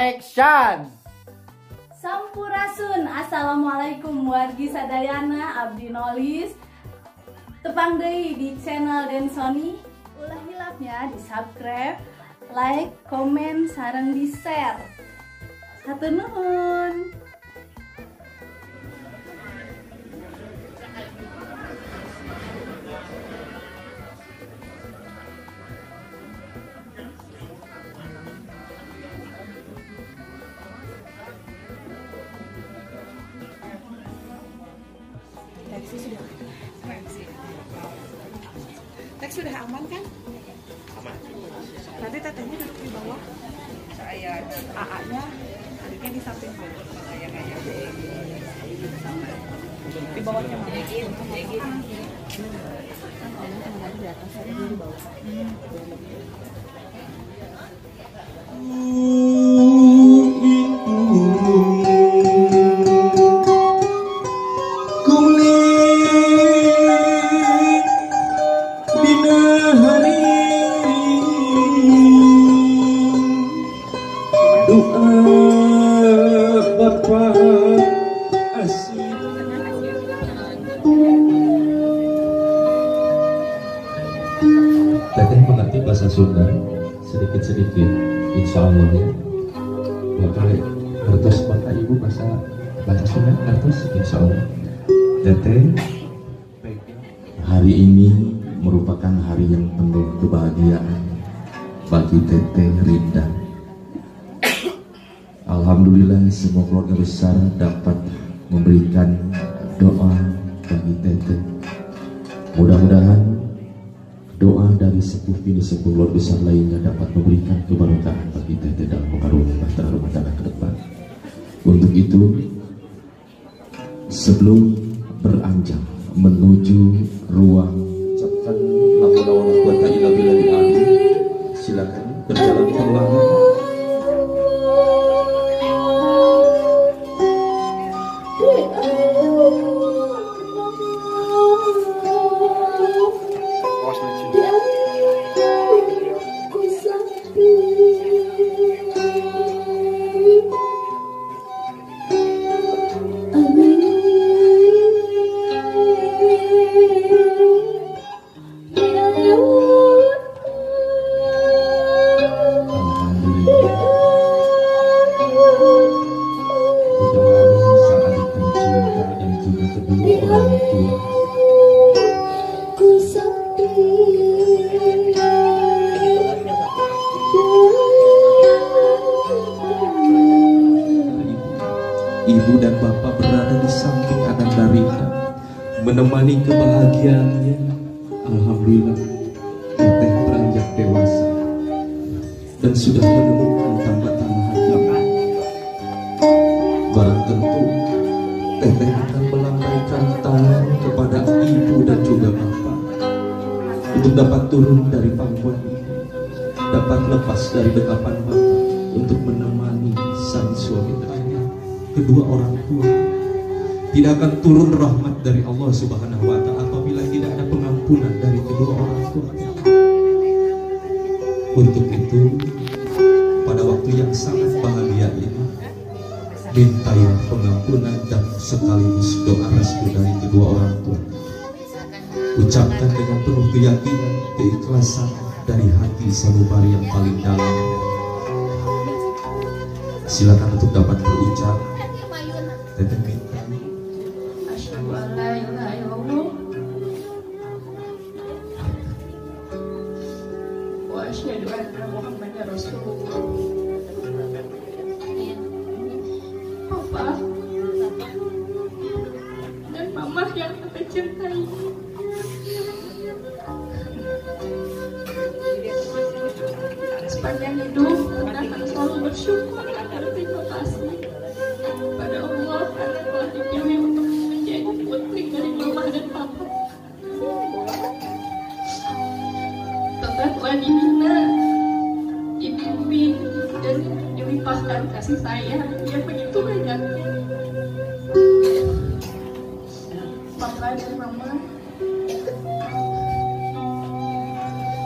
Action! Sampurasun. Assalamualaikum wargi sadayana, abdi nolis tepang deui di channel Densoni. Ulah hilapnya di subscribe, like, komen, sareng di share. Hatur nuhun. Teks sudah aman kan? Aman. Nanti tetehnya duduk di bawah. Saya AA-nya adiknya di samping. Di bawahnya mana? Di atas, saya di bawah. Teteh mengerti bahasa Sunda sedikit-sedikit, insya Allah ya. Maka hartos bapak ibu bahasa Sunda hartos insya Allah. Teteh, hari ini merupakan hari yang penuh kebahagiaan bagi Teteh Rinda. Alhamdulillah semua keluarga besar dapat memberikan doa bagi Teteh. Mudah-mudahan doa dari sepuh ini sepuh luar besar lainnya dapat memberikan keberkahan bagi Teteh dalam mengarungi bahtera rumah tangga ke depan. Untuk itu, sebelum beranjak menuju ruang ucapkan la haula wala quwata illa billahil azim, silakan berjalan perlahan. Ibu dan bapak berada di samping Ananda Rinda, menemani kebahagiaannya. Alhamdulillah, Teteh beranjak dewasa dan sudah menemukan tanda-tanda hati. Barang tentu, Teteh akan melambaikan tangan kepada ibu dan juga bapak untuk dapat turun dari pangkuan ini, dapat lepas dari dekapan bapak untuk menemani sang suami tercinta. Kedua orang tua tidak akan turun rahmat dari Allah Subhanahu wa Ta'ala apabila tidak ada pengampunan dari kedua orang tua. Untuk itu, pada waktu yang sangat bahagia ini, mintalah pengampunan dan sekaligus doa restu dari kedua orang tua. Ucapkan dengan penuh keyakinan, keikhlasan dari hati sanubari yang paling dalam. Silakan untuk dapat berucap. Teteh minta. Asyhadu an la ilaha illallah wa asyhadu anna Muhammadar Rasulullah. Papa dan mama yang Teteh cintai, sepanjang hidup Teteh akan selalu bersyukur dan berterima kasih pada Allah karena telah dipilih untuk menjadi putri dari mama dan papa. Teteh telah dibina, dibimbing, dan dilimpahkan kasih sayang yang begitu banyak. Papa dan mama,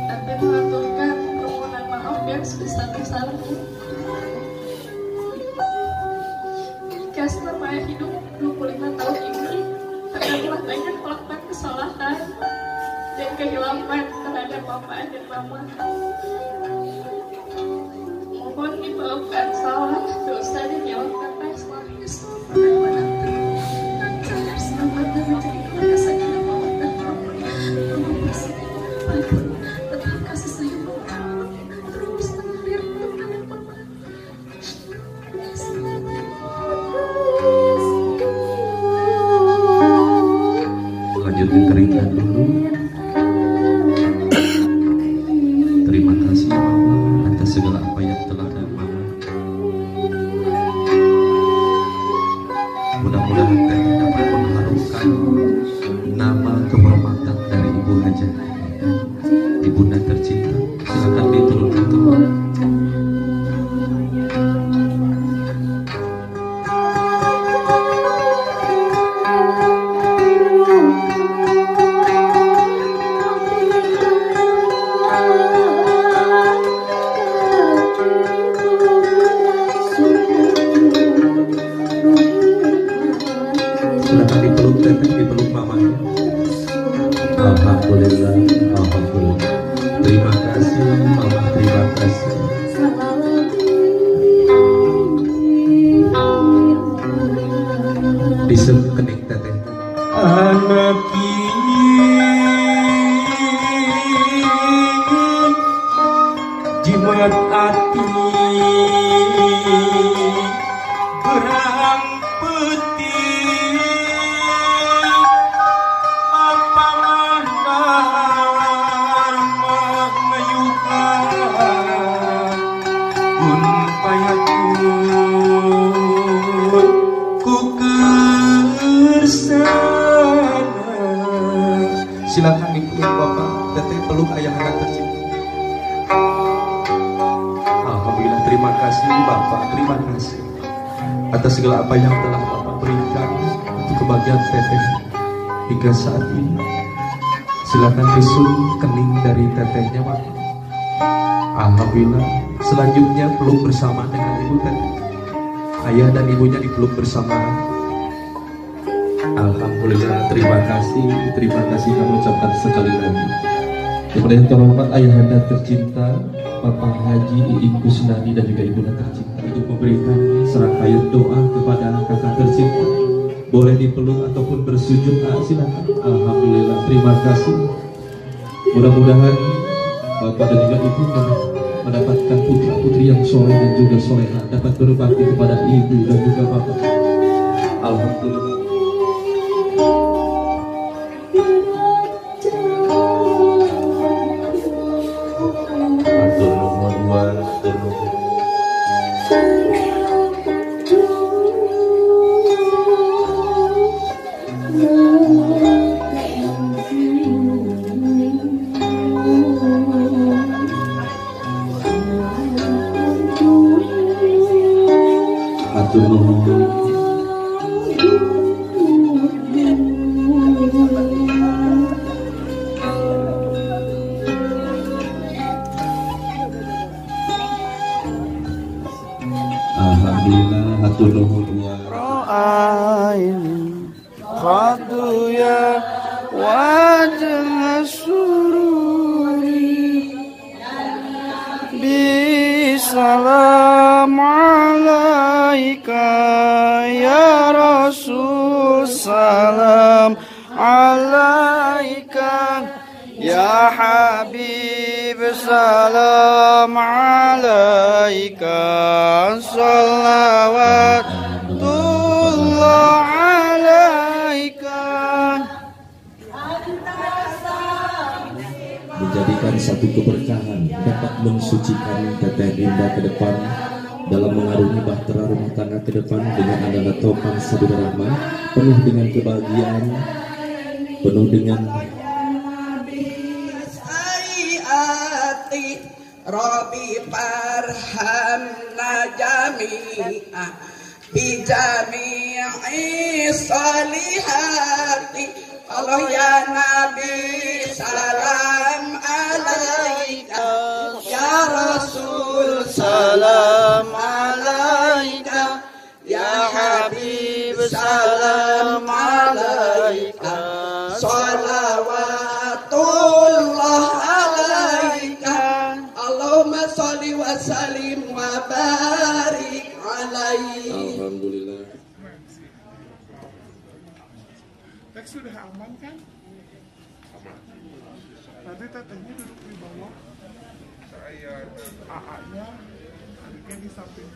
Teteh mengaturkan permohonan maaf yang sebesar-besarnya hidup 25 tahun ini telah banyak melakukan kesalahan dan kehilapan terhadap bapak dan mama. Mohon dimaafkan salah, dosa dan yang kata selamanya selamat dan menjadi keluarga sakinah mawaddah warahmah. Allahumma barik walaupun tetap kasih sayang mama terus mengalir kepada mama. Lanjutkan keringkan dulu. Terima kasih Mama atas segala apa yang telah dan Mama. Mudah-mudahan Teteh dapat mengharumkan nama kehormatan dari Ibu Hajah, Ibunda tercinta. Silakan diturunkan teman. Silakan dipeluk Teteh, dipeluk mamanya. Alhamdulillah, alhamdulillah. Terima kasih Mama, terima kasih. Disebut kening Teteh. Anak jimat hati gerang putih apa mandar mengayukan pun payatun ku kersana. Silakan dipeluk Bapak Teteh, peluk ayah anda tercinta. Alhamdulillah, terima kasih Bapak, terima kasih atas segala apa yang telah Bapak berikan untuk kebahagiaan Teteh hingga saat ini. Silakan tisu kening dari Tetehnya Bapak. Alhamdulillah, selanjutnya peluk bersama dengan Ibu Teteh. Ayah dan ibunya dipeluk bersama. Alhamdulillah, terima kasih kami ucapkan sekali lagi. Kepada yang terhormat ayahanda tercinta Bapak Haji Iing Kusnadi dan juga ibunda tercinta untuk memberikan serangkaian doa kepada kakak tercinta. Boleh dipeluk ataupun bersujud, silakan. Alhamdulillah, terima kasih. Mudah-mudahan Bapak dan juga Ibu mendapatkan putra putri yang soleh dan juga solehah, dapat berbakti kepada Ibu dan juga Bapak. Alhamdulillah. Alhamdulillah, hatur nuhun ya wajah sururi bisalam alaika ya Rasul, salam alaika ya Habib, salam alaika, salawatullah alaika. Menjadikan satu keberkahan dapat mensucikan Teteh Dinda ke depan dalam mengarungi bahtera rumah tangga ke depan dengan adalah topang sabda rahmah, penuh dengan kebahagiaan, penuh dengan Rabbi farhamna jami'a bi jami'i salihati. Allah ya Nabi salam alaika, ya Rasul salam alaika, ya Habib salam alaika salawatullah alaika Allahumma sholli wa sallim wa barik alaihi. Alhamdulillah. Teks sudah aman kan? Nanti tetehnya duduk di bawah. Saya AA-nya adiknya di samping.